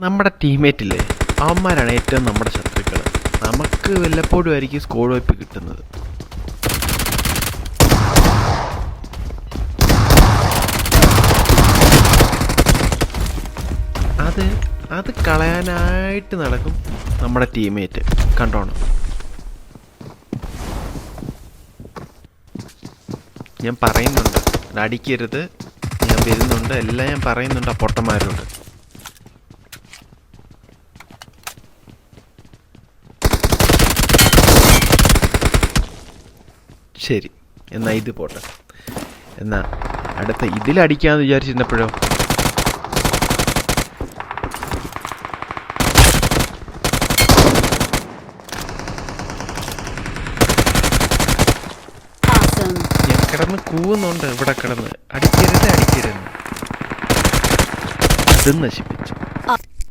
നമ്മുടെ ടീമേറ്റില്ലേ, അവന്മാരാണ് ഏറ്റവും നമ്മുടെ ശത്രുക്കൾ. നമുക്ക് വല്ലപ്പോഴും ആയിരിക്കും സ്കോഡ് വൈപ്പ് കിട്ടുന്നത്. അത് കളയാനായിട്ട് നടക്കും നമ്മുടെ ടീമേറ്റ്. കണ്ടോണം, ഞാൻ പറയുന്നുണ്ട്, അടിക്കരുത്, ഞാൻ വരുന്നുണ്ട്, എല്ലാം ഞാൻ പറയുന്നുണ്ട് ആ പൊട്ടന്മാരോട്. ശരി, എന്നാൽ ഇത് പോട്ടെ. എന്നാൽ അടുത്ത ഇതിലടിക്കാമെന്ന് വിചാരിച്ചിരുന്നപ്പോഴോ ഞാൻ കിടന്ന് കൂവുന്നുണ്ട് ഇവിടെ കിടന്ന്, അടിക്കരുത്. അതും നശിപ്പിച്ചു.